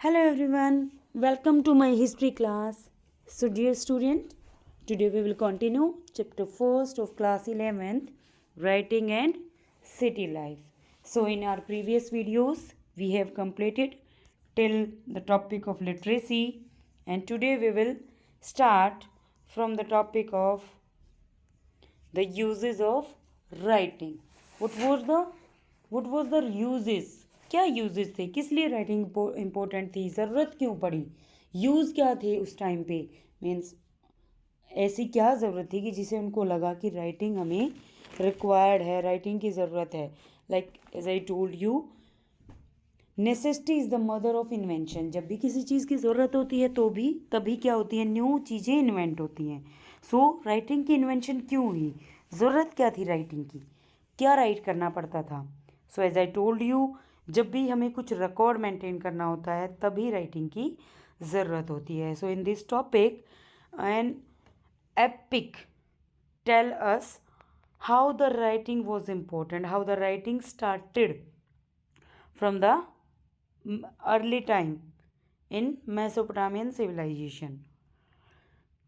Hello everyone, welcome to my history class. So dear student, today we will continue chapter 1st of class 11th, writing and city life. So in our previous videos, we have completed till the topic of literacy, and today we will start from the topic of the uses of writing. What was the uses? क्या uses थे, किस लिए writing important थी, ज़रूरत क्यों पड़ी, use क्या थे उस टाइम पे, मीन्स ऐसी क्या ज़रूरत थी कि जिसे उनको लगा कि राइटिंग हमें रिक्वायर्ड है, राइटिंग की ज़रूरत है. Like as I told you, necessity is the mother of invention. जब भी किसी चीज़ की ज़रूरत होती है तो भी तभी क्या होती है, न्यू चीज़ें इन्वेंट होती हैं. सो राइटिंग की इन्वेंशन क्यों हुई, ज़रूरत क्या थी राइटिंग की, क्या राइट करना पड़ता था. So as I told you, जब भी हमें कुछ रिकॉर्ड मेंटेन करना होता है तभी राइटिंग की ज़रूरत होती है. So in this topic an epic tell us how the writing was important, how the writing started from the early time in Mesopotamian civilization.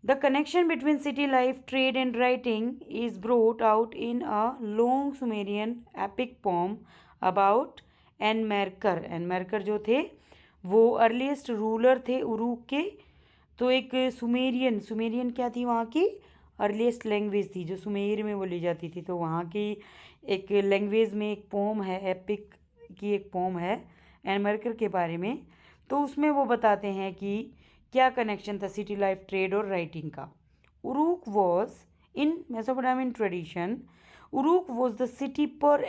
The connection between city life, trade, and writing is brought out in a long Sumerian epic poem about एनमेरकर. एनमेरकर जो थे वो earliest ruler थे उरूक के. तो एक Sumerian क्या थी, वहाँ की अर्लीस्ट लैंग्वेज थी जो सुमेर में बोली जाती थी. तो वहाँ की एक लैंग्वेज में एक पोम है, एपिक की एक पोम है एनमेरकर के बारे में. तो उसमें वो बताते हैं कि क्या कनेक्शन था सिटी लाइफ, ट्रेड और राइटिंग का. Uruk was in Mesopotamian tradition, Uruk was the city par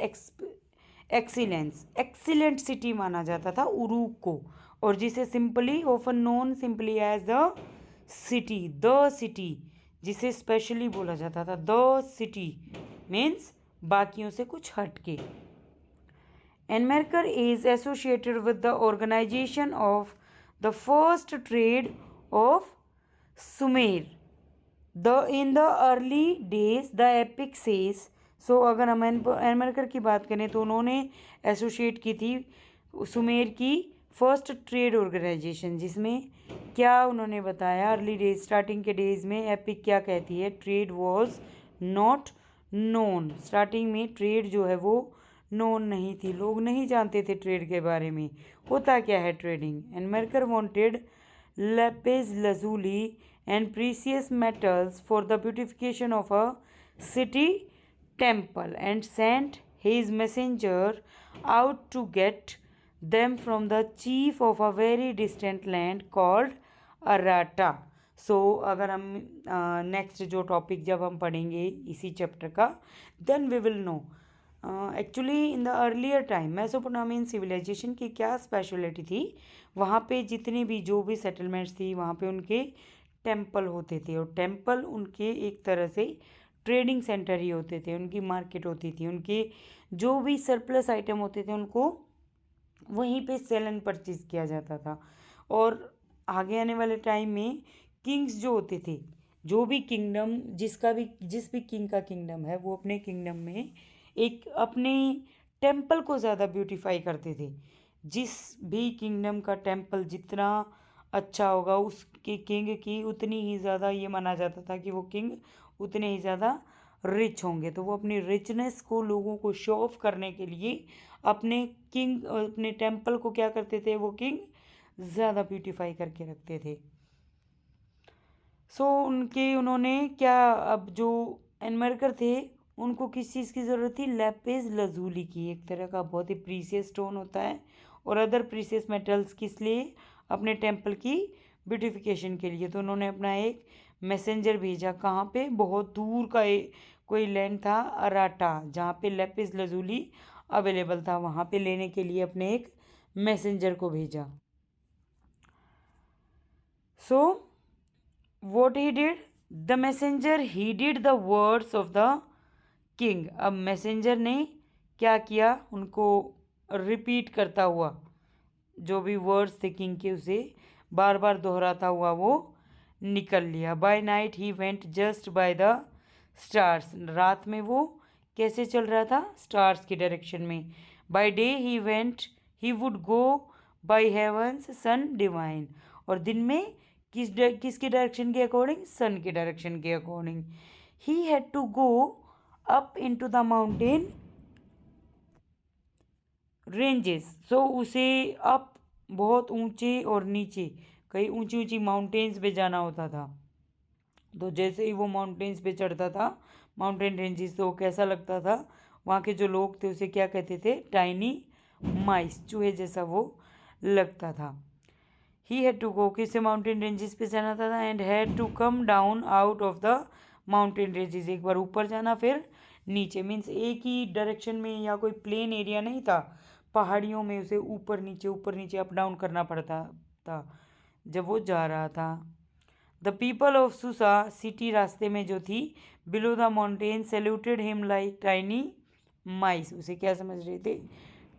excellence, excellent city माना जाता था उरूक को, और जिसे simply often known simply as the city, जिसे स्पेशली बोला जाता था द सिटी, मीन्स बाकियों से कुछ हटके. Enmerkar is associated with the organisation of the first trade of Sumer. In the early days the epic says. So अगर हम एनमेरकर की बात करें तो उन्होंने एसोसिएट की थी सुमेर की फर्स्ट ट्रेड ऑर्गेनाइजेशन, जिसमें क्या उन्होंने बताया, अर्ली डेज, स्टार्टिंग के डेज में एपिक क्या कहती है, trade was not known. Starting में ट्रेड जो है वो नोन नहीं थी, लोग नहीं जानते थे ट्रेड के बारे में, होता क्या है trading. Enmerkar wanted lapis lazuli and precious metals for the beautification of a city temple and sent his messenger out to get them from the chief of a very distant land called Arata. सो अगर हम next जो topic जब हम पढ़ेंगे इसी chapter का, then we will know actually in the earlier time Mesopotamian civilization की क्या स्पेशलिटी थी. वहाँ पे जितनी भी जो भी सेटलमेंट्स थी वहाँ पे उनके टेम्पल होते थे, और टेम्पल उनके एक तरह से ट्रेडिंग सेंटर ही होते थे, उनकी मार्केट होती थी, उनके जो भी सरप्लस आइटम होते थे उनको वहीं पे सेल एंड परचेज किया जाता था. और आगे आने वाले टाइम में किंग्स जो होते थे, जो भी किंगडम जिस भी किंग का किंगडम है वो अपने किंगडम में एक अपने टेम्पल को ज़्यादा ब्यूटीफाई करते थे. जिस भी किंगडम का टेम्पल जितना अच्छा होगा उसके किंग की उतनी ही ज़्यादा ये माना जाता था कि वो किंग उतने ही ज़्यादा रिच होंगे. तो वो अपनी रिचनेस को लोगों को शो ऑफ करने के लिए अपने टेम्पल को क्या करते थे, वो किंग ज़्यादा ब्यूटीफाई करके रखते थे. सो उन्होंने क्या, अब जो एनमरकर थे उनको किस चीज़ की ज़रूरत थी, लैपिस लजूली की, एक तरह का बहुत ही प्रीसियस स्टोन होता है, और अदर प्रीसियस मेटल्स किस लिए, अपने टेम्पल की ब्यूटिफिकेशन के लिए. तो उन्होंने अपना एक मैसेंजर भेजा, कहाँ पे, बहुत दूर का कोई लैंड था अराटा, जहाँ पे लैपिस लजूली अवेलेबल था, वहाँ पे लेने के लिए अपने एक मैसेंजर को भेजा. सो what he did, the messenger heeded the words of the king. अब मैसेंजर ने क्या किया, उनको रिपीट करता हुआ जो भी वर्ड्स थे किंग के उसे बार बार दोहराता हुआ वो निकल लिया. By night he went just by the stars. रात में वो कैसे चल रहा था, स्टार्स की डायरेक्शन में. By day he would go by heavens sun divine, और दिन में किसके डायरेक्शन के अकॉर्डिंग, सन के डायरेक्शन के according. He had to go up into the mountain ranges, so उसे अप बहुत ऊंचे और नीचे कई ऊंची ऊंची माउंटेन्स पे जाना होता था। तो जैसे ही वो माउंटेन्स पे चढ़ता था, माउंटेन रेंजेस, तो कैसा लगता था, वहाँ के जो लोग थे उसे क्या कहते थे, टाइनी माइस, चूहे जैसा वो लगता था। ही हैड टू गो, किससे माउंटेन रेंजेस पे जाना था, and had to come down out of the mountain ranges, एक बार ऊपर जाना फिर नीचे, मीन्स एक ही डायरेक्शन में या कोई प्लेन एरिया नहीं था, पहाड़ियों में उसे ऊपर नीचे अप डाउन करना पड़ता था जब वो जा रहा था। The people of Susa city, रास्ते में जो थी, below the mountain saluted him like tiny mice, उसे क्या समझ रहे थे,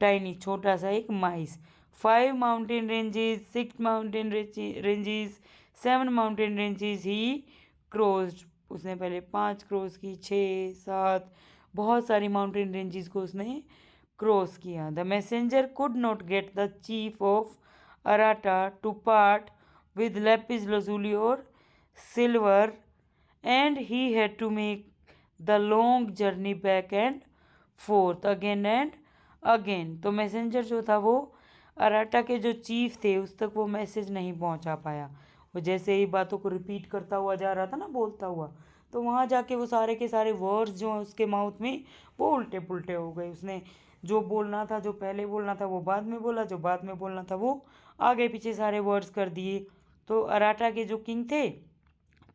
टाइनी, छोटा सा एक mice. 5 mountain ranges, 6 mountain ranges, 7 mountain ranges he crossed, उसने पहले 5 क्रॉस की, 6, 7, बहुत सारी माउंटेन रेंजेस को उसने क्रॉस किया। The messenger could not get the chief of Aratta to part with lapis lazuli or silver, and he had to make the long journey back and forth again and again। तो messenger जो था वो अराटा के जो chief थे उस तक वो मैसेज नहीं पहुंचा पाया, वो जैसे ही बातों को रिपीट करता हुआ जा रहा था ना, बोलता हुआ, तो वहाँ जाके वो सारे के सारे वर्ड्स जो हैं उसके माउथ में वो उल्टे पुल्टे हो गए। उसने जो बोलना था, जो पहले बोलना था वो बाद में बोला, जो बाद में बोलना था वो आगे पीछे सारे वर्ड्स कर दिए। तो अराटा के जो किंग थे,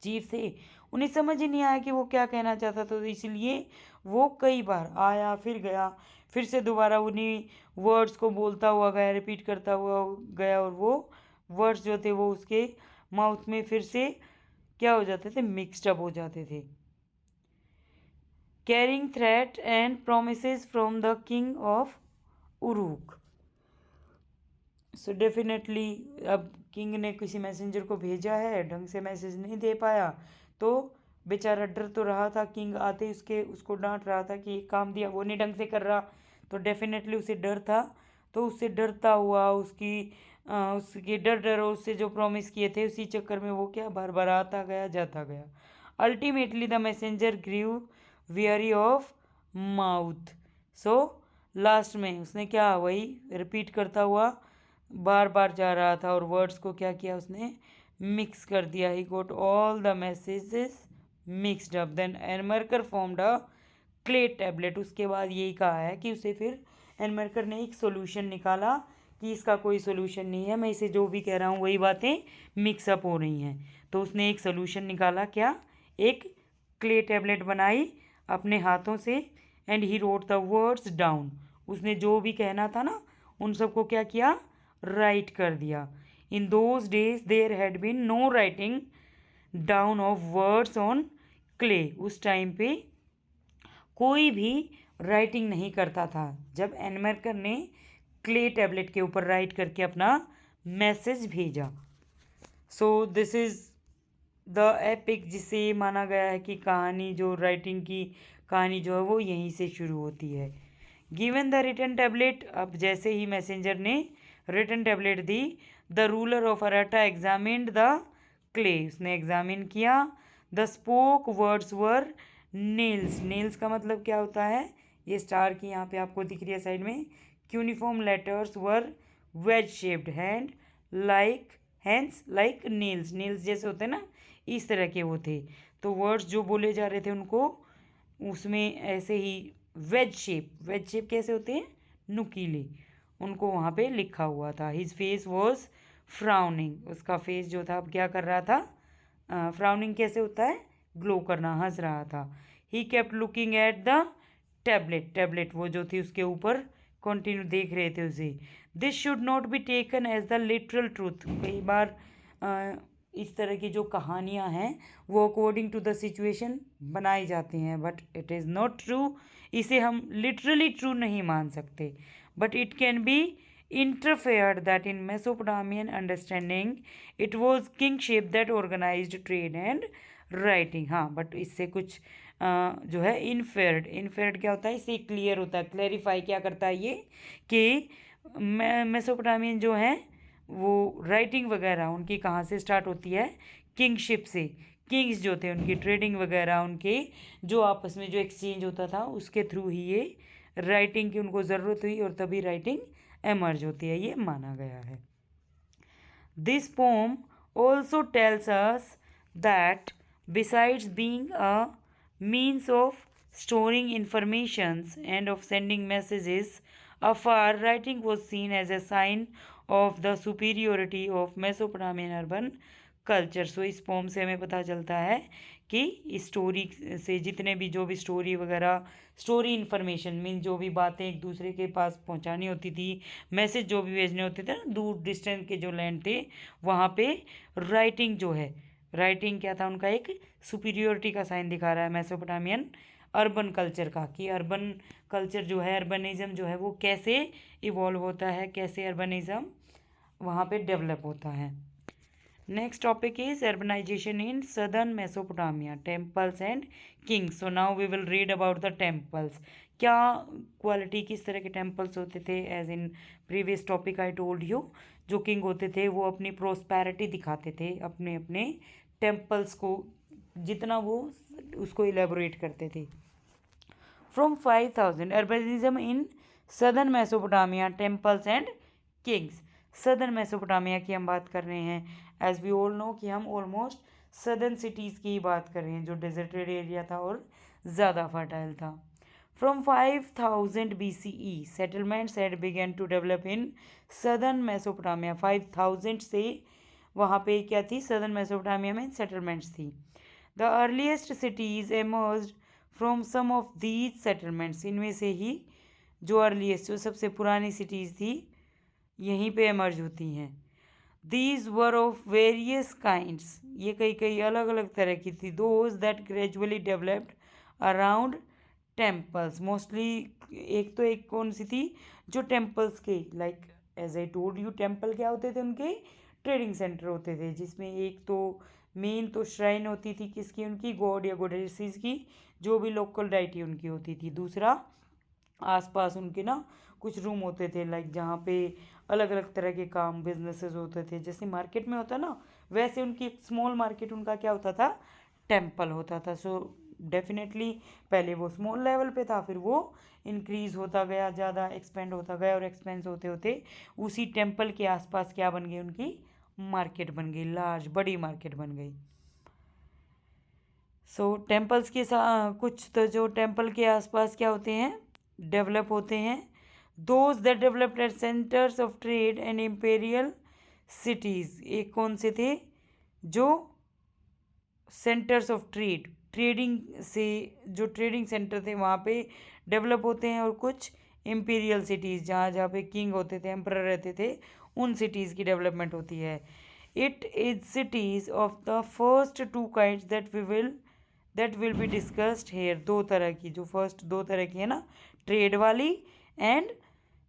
चीफ थे, उन्हें समझ ही नहीं आया कि वो क्या कहना चाहता था, तो इसलिए वो कई बार आया फिर गया, फिर से दोबारा उन्हीं वर्ड्स को बोलता हुआ गया, रिपीट करता हुआ गया, और वो वर्ड्स जो थे वो उसके माउथ में फिर से क्या हो जाते थे, मिक्सड अप हो जाते थे। Carrying threat and promises from the king of Uruk, so definitely अब किंग ने किसी मैसेंजर को भेजा है, ढंग से मैसेज नहीं दे पाया, तो बेचारा डर तो रहा था, किंग आते ही उसको डांट रहा था कि काम दिया वो नहीं ढंग से कर रहा, तो डेफिनेटली उसे डर था। तो उससे डरता हुआ उसके डर उससे जो प्रॉमिस किए थे उसी चक्कर में वो क्या बार बार आता गया जाता गया। Ultimately the messenger grew weary of mouth, so last में उसने क्या वही रिपीट करता हुआ बार बार जा रहा था, और वर्ड्स को क्या किया उसने, मिक्स कर दिया। He got all the messages mixed up, then Enmerkar formed a clay tablet. उसके बाद यही कहा है कि उसे फिर एनमर्कर ने एक सोल्यूशन निकाला कि इसका कोई सोल्यूशन नहीं है, मैं इसे जो भी कह रहा हूँ वही बातें मिक्सअप हो रही हैं। तो उसने एक सोल्यूशन निकाला, क्या, एक क्ले टैबलेट बनाई अपने हाथों से, and he wrote the words down, उसने जो भी कहना था ना उन सबको क्या किया, राइट कर दिया। In those days there had been no writing down of words on clay, उस टाइम पे कोई भी राइटिंग नहीं करता था जब एनमर्कर ने क्ले टैबलेट के ऊपर राइट करके अपना मैसेज भेजा। So this is the epic, जिसे माना गया है कि कहानी जो राइटिंग की कहानी जो है वो यहीं से शुरू होती है। गिवन द रिटन टैबलेट, अब जैसे ही मैसेंजर ने रिटन टैबलेट दी, the ruler of Aratta examined the clay, उसने एग्जामिन किया। The spoke words were nails, nails का मतलब क्या होता है, ये स्टार की यहाँ पे आपको दिख रही है साइड में, uniform letters were wedge shaped, hands like nails, nails जैसे होते हैं ना, इस तरह के वो थे। तो वर्ड्स जो बोले जा रहे थे उनको उसमें ऐसे ही वेज शेप कैसे होते हैं, नुकीले, उनको वहाँ पे लिखा हुआ था। हिज फेस वॉज फ्राउनिंग, उसका फेस जो था अब क्या कर रहा था, फ्राउनिंग कैसे होता है, ग्लो करना, हंस रहा था। He kept looking at the tablet वो जो थी उसके ऊपर कंटिन्यू देख रहे थे उसे। This should not be taken as the literal truth, कई बार इस तरह की जो कहानियाँ हैं वो अकॉर्डिंग टू द सिचुएशन बनाई जाती हैं, but it is not true, इसे हम लिटरली ट्रू नहीं मान सकते, but it can be interfered that in Mesopotamian understanding it was kingship that organized trade and writing। हाँ, बट इससे कुछ जो है इनफेयर्ड क्या होता है, इससे क्लियर होता है, क्लैरिफाई क्या करता है ये कि मेसोपोटामियन जो हैं वो राइटिंग वगैरह उनकी कहाँ से स्टार्ट होती है, किंगशिप से। किंग्स जो थे उनकी ट्रेडिंग वगैरह, उनके जो आपस में जो एक्सचेंज होता था उसके थ्रू ही ये राइटिंग की उनको ज़रूरत हुई और तभी राइटिंग एमर्ज होती है, ये माना गया है। This pome also tells us that besides being a means of storing informations and of sending messages afar, writing was seen as a sign of the superiority of Mesopotamian urban culture. So इस poem से हमें पता चलता है कि इस story से जितने भी जो भी स्टोरी वगैरह, स्टोरी इन्फॉर्मेशन मीन जो भी बातें एक दूसरे के पास पहुंचानी होती थी, मैसेज जो भी भेजने होते थे ना, दूर डिस्टेंस के जो लैंड थे वहाँ पे राइटिंग जो है, राइटिंग क्या था उनका एक सुपीरियोरिटी का साइन दिखा रहा है मेसोपोटामियन अर्बन कल्चर का, कि अर्बन कल्चर जो है, अर्बनिज्म जो है वो कैसे इवॉल्व होता है, कैसे अर्बनिज्म वहाँ पे डेवलप होता है। Next topic is urbanization in southern Mesopotamia, temples and kings. So now we will read about the temples. क्या क्वालिटी किस तरह के टेम्पल्स होते थे, as in previous topic I told you, जो किंग होते थे वो अपनी प्रोस्पैरिटी दिखाते थे अपने अपने टेम्पल्स को, जितना वो उसको इलेबोरेट करते थे। From 5000 urbanism in southern Mesopotamia, temples and Kings. Southern Mesopotamia की हम बात कर रहे हैं, एज वी ऑल नो कि हम ऑलमोस्ट सदर्न सिटीज़ की ही बात कर रहे हैं जो डेजर्टेड एरिया था और ज़्यादा फर्टाइल था। From 5000 BCE settlements had begun to develop in southern Mesopotamia. 5000 से वहाँ पे क्या थी, सदर्न मेसोपोटामिया में सेटलमेंट्स थी। The earliest cities emerged from some of these settlements, इनमें से ही जो अर्लीस्ट, जो सबसे पुरानी सिटीज़ थी यहीं पे एमर्ज होती हैं। These were of various kinds, ये कई कई अलग अलग तरह की थी। Those that gradually developed around temples, mostly एक कौन सी थी, जो टेम्पल्स के, like as I told you, temple क्या होते थे, उनके ट्रेडिंग सेंटर होते थे, जिसमें एक तो मेन तो श्राइन होती थी किसकी, उनकी गॉड या गॉडेसेस की, जो भी लोकल डाइटी उनकी होती थी। दूसरा आसपास उनके ना कुछ रूम होते थे, लाइक जहाँ पे अलग अलग तरह के काम, बिजनेसेस होते थे, जैसे मार्केट में होता ना, वैसे उनकी एक स्मॉल मार्केट उनका क्या होता था, टेम्पल होता था। सो डेफिनेटली पहले वो स्मॉल लेवल पे था, फिर वो इंक्रीज होता गया, ज़्यादा एक्सपेंड होता गया, और एक्सपेंस होते होते उसी टेम्पल के आसपास क्या बन गई, उनकी मार्केट बन गई, लार्ज बड़ी मार्केट बन गई। सो टेम्पल्स के साथ कुछ तो जो टेम्पल के आसपास क्या होते हैं, डेवलप होते हैं। Those that developed eight centres of trade and imperial cities, एक कौन से थे, जो सेंटर्स ऑफ ट्रेड, ट्रेडिंग से जो ट्रेडिंग सेंटर थे वहाँ पे डेवलप होते हैं, और कुछ इम्पीरियल सिटीज़ जहाँ जहाँ पे किंग होते थे, एम्परर रहते थे, उन सिटीज़ की डेवलपमेंट होती है। It is cities of the first two kinds that will be discussed here. दो तरह की, जो फर्स्ट दो तरह की है ना, ट्रेड वाली एंड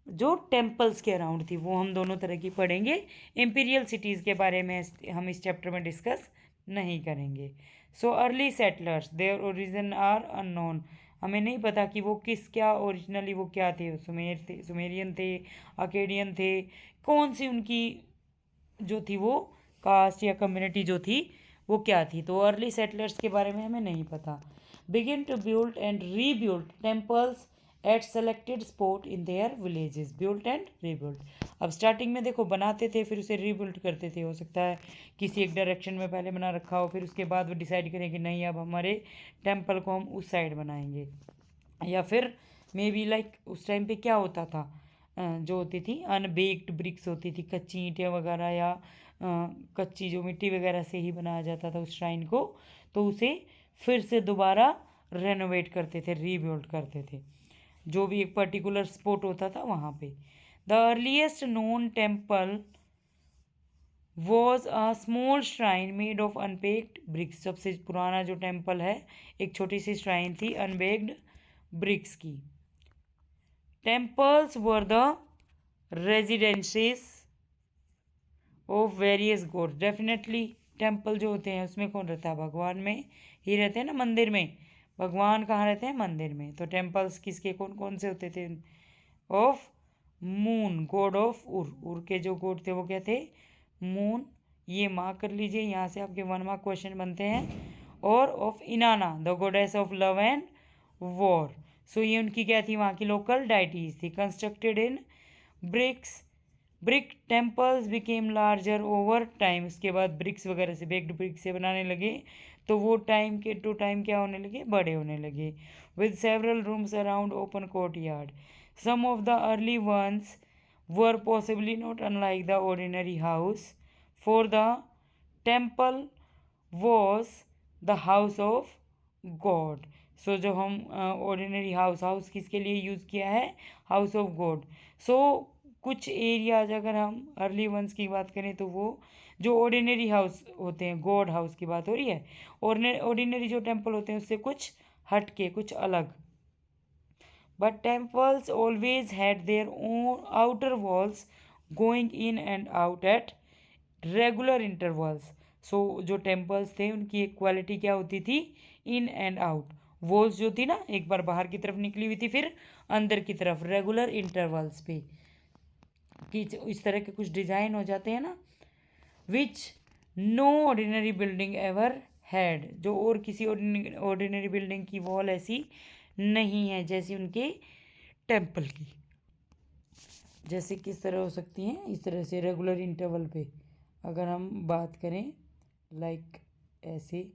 जो टेम्पल्स के अराउंड थी, वो हम दोनों तरह की पढ़ेंगे। इम्पीरियल सिटीज़ के बारे में हम इस चैप्टर में डिस्कस नहीं करेंगे। So early settlers their origin are unknown, हमें नहीं पता कि वो किस, क्या ओरिजिनली वो क्या थे, सुमेरियन थे, अकेडियन थे, कौन सी उनकी जो थी वो कास्ट या कम्युनिटी जो थी वो क्या थी, तो अर्ली सेटलर्स के बारे में हमें नहीं पता। Begin to build and rebuild temples at selected spot in their villages. Build and rebuild, अब स्टार्टिंग में देखो बनाते थे, फिर उसे रीबिल्ड करते थे। हो सकता है किसी एक डायरेक्शन में पहले बना रखा हो, फिर उसके बाद वो डिसाइड करें कि नहीं अब हमारे टेम्पल को हम उस साइड बनाएंगे। या फिर मे बी लाइक उस टाइम पे क्या होता था, जो होती थी अनबेक्ड ब्रिक्स होती थी, कच्ची ईंटें वगैरह, या कच्ची जो मिट्टी वगैरह से ही बनाया जाता था उस श्राइन को, तो उसे फिर से दोबारा रेनोवेट करते थे, रीबिल्ड करते थे, जो भी एक पर्टिकुलर स्पॉट होता था वहाँ पे। The earliest known temple was a small shrine made of unbaked bricks, सबसे पुराना जो टेम्पल है एक छोटी सी श्राइन थी अनबेक्ड ब्रिक्स की। Temples were the residencies of various gods, definitely temple जो होते हैं उसमें कौन रहता है, भगवान में ही रहते हैं ना, मंदिर में। भगवान कहाँ रहते हैं, मंदिर में। तो टेम्पल्स किसके कौन कौन से होते थे, ऑफ मून गॉड ऑफ उर के जो गॉड थे वो क्या थे, मून। ये मार्क कर लीजिए, यहाँ से आपके 1 मार्क क्वेश्चन बनते हैं। और of Inanna the goddess of love and war. So ये उनकी क्या थी, वहाँ की लोकल डाइटीज थी। Constructed in bricks, brick temples became larger over time. उसके बाद ब्रिक्स वगैरह से, बेक्ड ब्रिक से बनाने लगे तो वो टाइम के टू टाइम क्या होने लगे, बड़े होने लगे। With several rooms around open courtyard. Some of the early ones were possibly not unlike the ordinary house, for the temple was the house of god. So जो हम ordinary house किसके लिए यूज़ किया है, house of god. सो कुछ areas अगर हम early once की बात करें तो वो जो ऑर्डिनरी हाउस होते हैं, गॉड हाउस की बात हो रही है। ऑर्डिनरी जो टेम्पल होते हैं उससे कुछ हट के, कुछ अलग। But temples always had their own outer walls going in and out at regular intervals. So जो टेम्पल्स थे उनकी एक क्वालिटी क्या होती थी, इन एंड आउट। वॉल्स जो थी ना, एक बार बाहर की तरफ निकली हुई थी, फिर अंदर की तरफ रेगुलर इंटरवल्स पे, कि इस तरह के कुछ डिज़ाइन हो जाते हैं ना, which no ordinary building ever had. जो और किसी ऑर्डिनरी बिल्डिंग की वॉल ऐसी नहीं है जैसी उनके टेम्पल की। जैसे किस तरह हो सकती हैं, इस तरह से रेगुलर इंटरवल पे अगर हम बात करें, लाइक ऐसे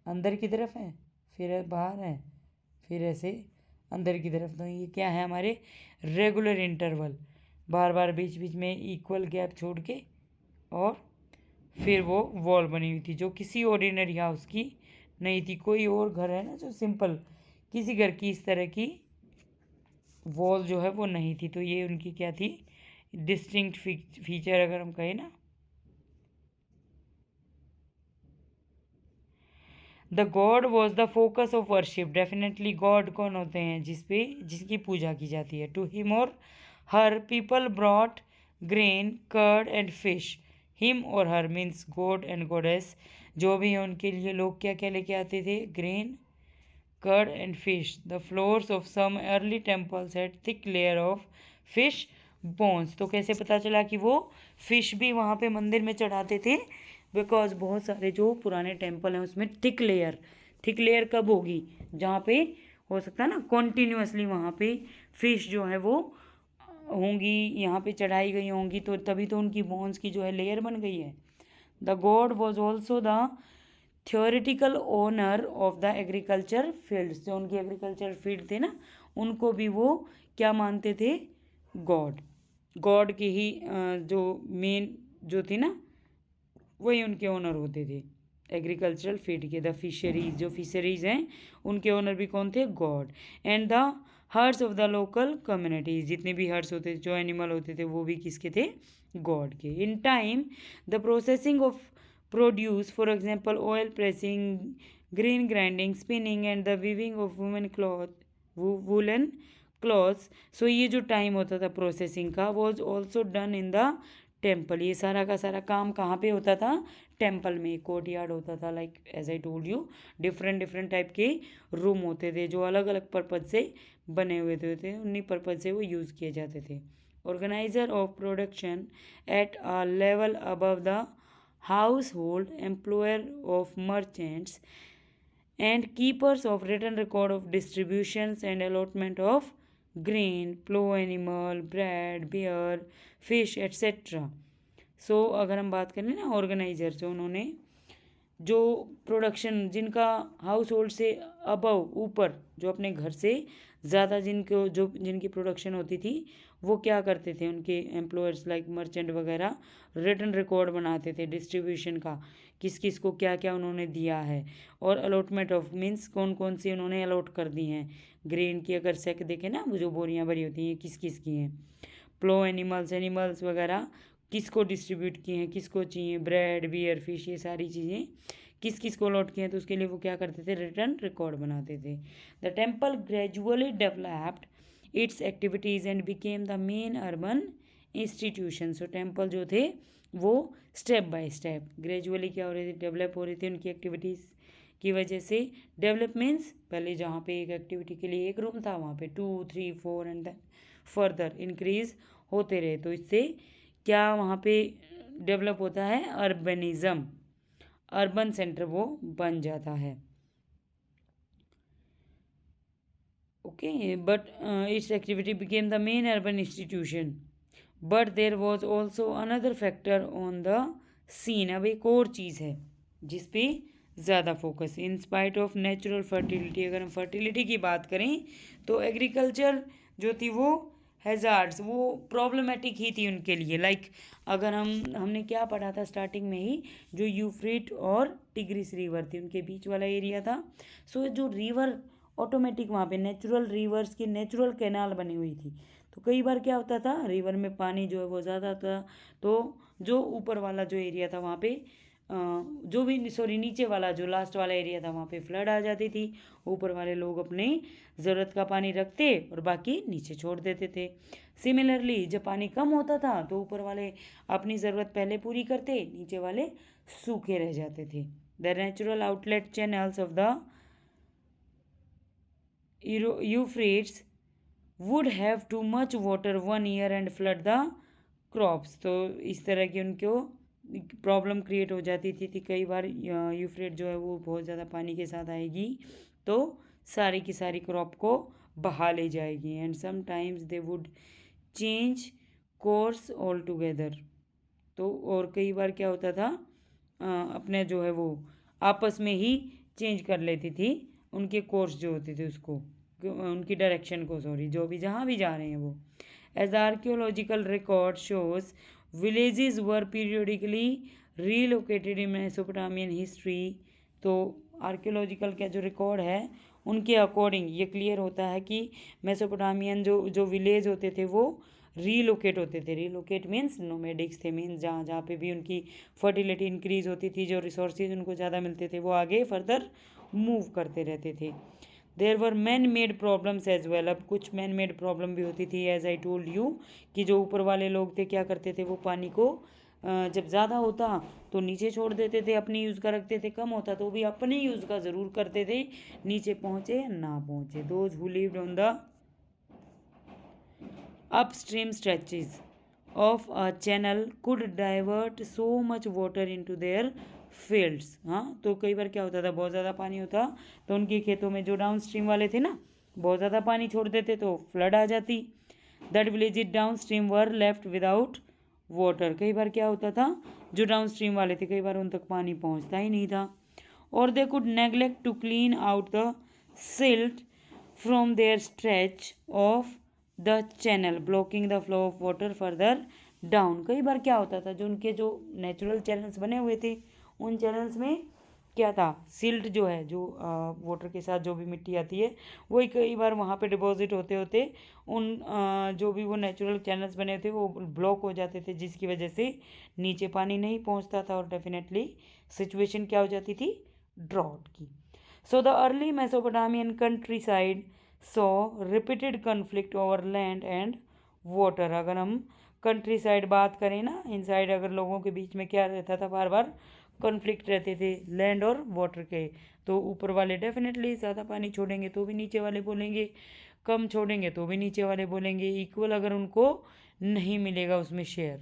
अंदर की तरफ है, फिर बाहर है, फिर ऐसे अंदर की तरफ। तो ये क्या है, हमारे रेगुलर इंटरवल, बार बार बीच बीच में इक्वल गैप छोड़ के, और फिर वो वॉल बनी हुई थी जो किसी ऑर्डिनरी हाउस की नहीं थी। कोई और घर है ना जो सिंपल, किसी घर की इस तरह की वॉल जो है वो नहीं थी। तो ये उनकी क्या थी, डिस्टिंक्ट फीचर अगर हम कहें ना। The God was the focus of worship. Definitely God कौन होते हैं, जिसकी पूजा की जाती है। To him or her people brought grain curd and fish. Him or her means god and goddess, जो भी हैं उनके लिए लोग क्या क्या लेके आते थे, grain curd and fish. The floors of some early temples had thick layer of fish bones. तो कैसे पता चला कि वो फिश भी वहाँ पे मंदिर में चढ़ाते थे, बिकॉज बहुत सारे जो पुराने टेम्पल हैं उसमें थिक लेयर कब होगी, जहाँ पे हो सकता है ना कॉन्टीन्यूसली वहाँ पे फिश जो है वो होंगी, यहाँ पे चढ़ाई गई होंगी, तो तभी तो उनकी बोन्स की जो है लेयर बन गई है। The God was also the theoretical owner of the agriculture fields. जो उनकी एग्रीकल्चर फील्ड थे ना, उनको भी वो क्या मानते थे, गॉड की ही जो मेन जो थी ना, वही उनके ओनर होते थे एग्रीकल्चरल फील्ड के। द फिशरीज, जो फिशरीज हैं उनके ओनर भी कौन थे, god. And the herds of the local communities, जितने भी हर्ट्स होते थे, जो एनिमल होते थे, वो भी किसके थे, गॉड के। In time the processing of produce, for example oil pressing, grain grinding, spinning and the weaving of woollen cloths. So ये जो टाइम होता था प्रोसेसिंग का, was also done in the temple. ये सारा का सारा काम कहाँ पे होता था, टेम्पल में। कोर्ट यार्ड होता था, like as I told you, different different type के रूम होते थे जो अलग अलग पर्पज से बने हुए थे, उन्हीं पर्पज से वो यूज़ किए जाते थे। Organiser of production at a level above the house hold, employer of merchants and keepers of written record of distributions and allotment of grain, plough animal, bread, beer, fish, etc. सो अगर हम बात करें ना, organiser जो उन्होंने जो production, जिनका house hold से अबव, ऊपर, जो अपने घर से ज़्यादा जिनकी प्रोडक्शन होती थी, वो क्या करते थे, उनके एम्प्लॉयर्स लाइक मर्चेंट वगैरह रिटन रिकॉर्ड बनाते थे डिस्ट्रीब्यूशन का, किस किस को क्या क्या उन्होंने दिया है। और अलॉटमेंट ऑफ मीन्स कौन कौन सी उन्होंने अलॉट कर दी हैं। ग्रेन की अगर सेक देखें ना, वो जो बोरियां भरी होती हैं किस किस की हैं। प्लो एनिमल्स वगैरह किसको डिस्ट्रीब्यूट किए हैं, किसको चाहिए, ब्रेड, बियर, फिश, ये सारी चीज़ें किस किस को अलॉट किए हैं, तो उसके लिए वो क्या करते थे, रिटर्न रिकॉर्ड बनाते थे। The temple gradually developed it's activities and became the main urban institution. So temple जो थे वो स्टेप बाय स्टेप ग्रेजुअली क्या हो रही थी, डेवलप हो रही थी उनकी एक्टिविटीज़ की वजह से। डेवलप मीन्स पहले जहाँ पे एक एक्टिविटी के लिए एक रूम था, वहाँ पे 2, 3, 4 एंड देन फर्दर इंक्रीज होते रहे। तो इससे क्या वहाँ पे डेवलप होता है, अर्बनिज्म, अर्बन सेंटर वो बन जाता है। Okay, but its activity became the main urban institution, but there was also another factor on the scene. अब एक और चीज़ है जिस पे ज़्यादा focus, in spite of natural fertility. अगर हम फर्टिलिटी की बात करें तो एग्रीकल्चर जो थी वो हैज़ार्ड्स, वो प्रॉब्लमेटिक ही थी उनके लिए। लाइक अगर हमने क्या पढ़ा था स्टार्टिंग में ही, जो यूफ्रेट और टिग्रिस रिवर थी उनके बीच वाला एरिया था। सो जो रिवर ऑटोमेटिक वहाँ पे नेचुरल रिवर्स की नेचुरल कैनाल बनी हुई थी। तो कई बार क्या होता था, रिवर में पानी जो है वो ज़्यादा था, तो जो ऊपर वाला जो एरिया था वहाँ पे जो भी सॉरी नीचे वाला जो लास्ट वाला एरिया था वहाँ पे फ्लड आ जाती थी। ऊपर वाले लोग अपने ज़रूरत का पानी रखते और बाकी नीचे छोड़ देते थे। सिमिलरली जब पानी कम होता था तो ऊपर वाले अपनी ज़रूरत पहले पूरी करते, नीचे वाले सूखे रह जाते थे। The natural outlet channels of the Euphrates would have too much water one year and flood the crops. तो इस तरह की उनको प्रॉब्लम क्रिएट हो जाती थी कई बार यूफ्रेट जो है वो बहुत ज़्यादा पानी के साथ आएगी तो सारी की सारी क्रॉप को बहा ले जाएगी। And sometimes they would change course all together. तो और कई बार क्या होता था, अपने जो है वो आपस में ही चेंज कर लेती थी उनके कोर्स जो होते थे उसको, उनकी डायरेक्शन को, सॉरी, जो भी जहाँ भी जा रहे हैं वो। As archaeological record shows villages were periodically relocated in Mesopotamian history. तो आर्कियोलॉजिकल का जो रिकॉर्ड है उनके अकॉर्डिंग ये क्लियर होता है कि मेसोपोटामियन जो जो विलेज होते थे वो रीलोकेट होते थे। रीलोकेट मीन्स नोमेडिक्स थे, मीन्स जहाँ जहाँ पे भी उनकी फर्टिलिटी इंक्रीज होती थी, जो रिसोर्सेज उनको ज़्यादा मिलते थे वो आगे फर्दर मूव करते रहते थे। There were man made problems as well. अब कुछ मैन मेड प्रॉब्लम भी होती थी, एज आई टोल्ड यू, कि जो ऊपर वाले लोग थे क्या करते थे, वो पानी को जब ज़्यादा होता तो नीचे छोड़ देते थे, अपने यूज़ का रखते थे, कम होता तो भी अपने यूज़ का ज़रूर करते थे, नीचे पहुँचे या ना पहुँचे। Those who lived on the upstream stretches of a channel could divert so much water into their fields। हाँ, तो कई बार क्या होता था, बहुत ज़्यादा पानी होता तो उनके खेतों में जो डाउन स्ट्रीम वाले थे ना, बहुत ज़्यादा पानी छोड़ देते तो फ्लड आ जाती। That village down stream were left without water. कई बार क्या होता था, जो डाउन स्ट्रीम वाले थे कई बार उन तक पानी पहुँचता ही नहीं था। और they could neglect to clean out the silt from their stretch of the channel blocking the flow of water further down. कई बार क्या होता था, जो उनके जो नेचुरल चैनल्स बने हुए थे उन चैनल्स में क्या था, सिल्ट जो है, जो वाटर के साथ जो भी मिट्टी आती है वही कई बार वहाँ पे डिपॉजिट होते होते उन जो भी वो नेचुरल चैनल्स बने थे वो ब्लॉक हो जाते थे, जिसकी वजह से नीचे पानी नहीं पहुँचता था और डेफिनेटली सिचुएशन क्या हो जाती थी, ड्रॉट की। So the early Mesopotamian country side so repeated conflict over land and water. अगर हम कंट्री साइड बात करें ना, इन साइड अगर लोगों के बीच में क्या रहता था, बार बार कॉन्फ्लिक्ट रहते थे लैंड और वाटर के। तो ऊपर वाले डेफिनेटली ज़्यादा पानी छोड़ेंगे तो भी नीचे वाले बोलेंगे, कम छोड़ेंगे तो भी नीचे वाले बोलेंगे, इक्वल अगर उनको नहीं मिलेगा उसमें शेयर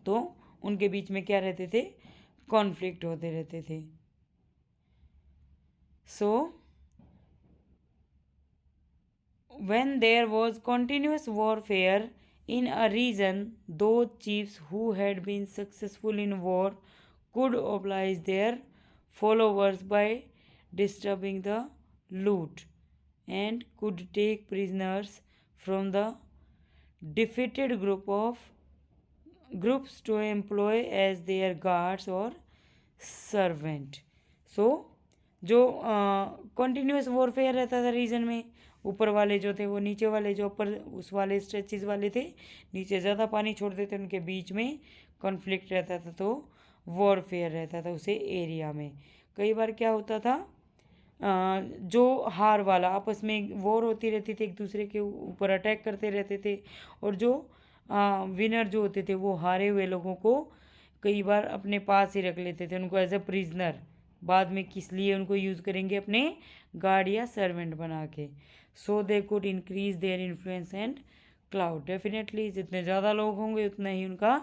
तो उनके बीच में क्या रहते थे, कॉन्फ्लिक्ट होते रहते थे। सो when there was continuous warfare in a region, those chiefs who had been successful in war could oblige their followers by disturbing the loot and could take prisoners from the defeated groups to employ as their guards or servant। So जो continuous warfare रहता था reason में, ऊपर वाले जो थे वो नीचे वाले जो ऊपर उस वाले स्ट्रेचेस वाले थे नीचे ज़्यादा पानी छोड़ देते, उनके बीच में कॉन्फ्लिक्ट रहता था तो वॉरफेयर रहता था उसे एरिया में। कई बार क्या होता था, जो हार वाला आपस में वॉर होती रहती थी, एक दूसरे के ऊपर अटैक करते रहते थे, और जो विनर जो होते थे वो हारे हुए लोगों को कई बार अपने पास ही रख लेते थे, उनको एज ए प्रिजनर। बाद में किस लिए उनको यूज़ करेंगे, अपने गार्ड या सर्वेंट बना के। So they could increase their influence and clout. Definitely जितने ज़्यादा लोग होंगे उतना ही उनका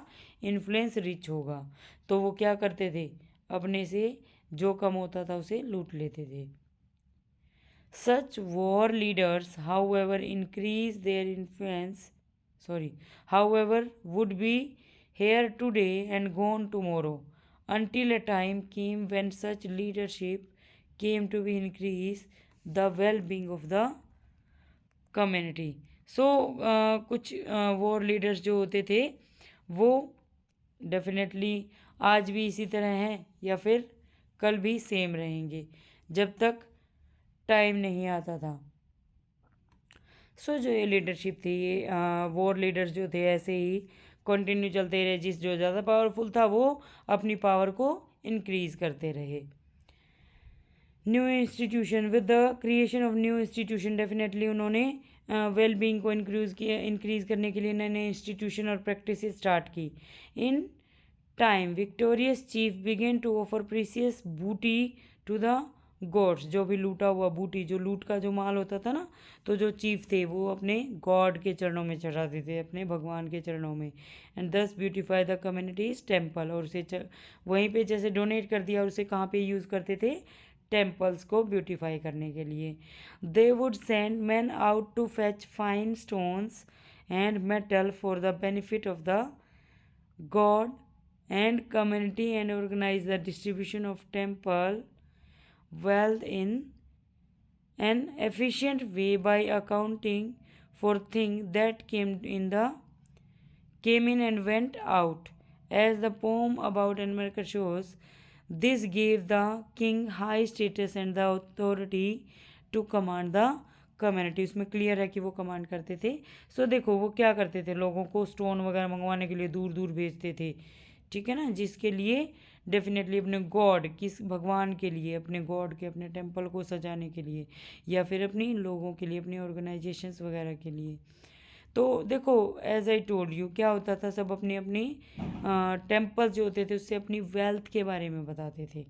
इन्फ्लुएंस रिच होगा। तो वो क्या करते थे, अपने से जो कम होता था उसे लूट लेते थे। Such war leaders, however, increase their influence, however, would be here today and gone tomorrow, until a time came when such leadership came to be increase the well-being of the community. So कुछ war leaders जो होते थे वो definitely आज भी इसी तरह हैं या फिर कल भी सेम रहेंगे जब तक टाइम नहीं आता था। सो जो ये लीडरशिप थी, ये वॉर लीडर्स जो थे ऐसे ही कंटिन्यू चलते रहे। जो ज़्यादा पावरफुल था वो अपनी पावर को इंक्रीज करते रहे। New institution, with the creation of new institution, definitely उन्होंने वेलबींग को इंक्रीज करने के लिए नए नए इंस्टीट्यूशन और प्रैक्टिस स्टार्ट की। In time victorious chief began to offer precious booty to the gods. जो भी लूटा हुआ बूटी, जो लूट का जो माल होता था ना, तो जो चीफ थे वो अपने गॉड के चरणों में चढ़ाते थे, अपने भगवान के चरणों में। एंड दस ब्यूटिफाई द कम्युनिटीज टेम्पल, और उसे वहीं पे जैसे डोनेट कर दिया और उसे कहाँ पे यूज़ करते थे, टेम्पल्स को ब्यूटिफाई करने के लिए। They would send man out to fetch fine stones and metal for the benefit of the god and community and organise the distribution of temple wealth in an efficient way by accounting for things that came in and went out. As the poem about America shows, this gave the king high status and the authority to command the community. उसमें clear है कि वो command करते थे। सो देखो वो क्या करते थे, लोगों को स्टोन वगैरह मंगवाने के लिए दूर दूर भेजते थे, ठीक है ना, जिसके लिए डेफिनेटली अपने गॉड, किस भगवान के लिए, अपने गॉड के, अपने टेम्पल को सजाने के लिए, या फिर अपनी लोगों के लिए, अपनी ऑर्गेनाइजेशंस वगैरह के लिए। तो देखो एज आई टोल्ड यू, क्या होता था, सब अपनी अपनी टेम्पल जो होते थे उससे अपनी वेल्थ के बारे में बताते थे।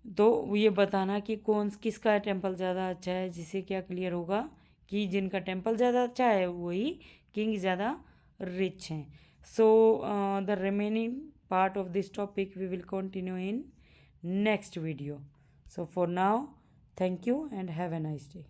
तो ये बताना कि किसका टेम्पल ज़्यादा अच्छा है, जिससे क्या क्लियर होगा कि जिनका टेम्पल ज़्यादा अच्छा है वही किंग ज़्यादा रिच हैं। So the remaining part of this topic we will continue in next video. So for now, thank you and have a nice day.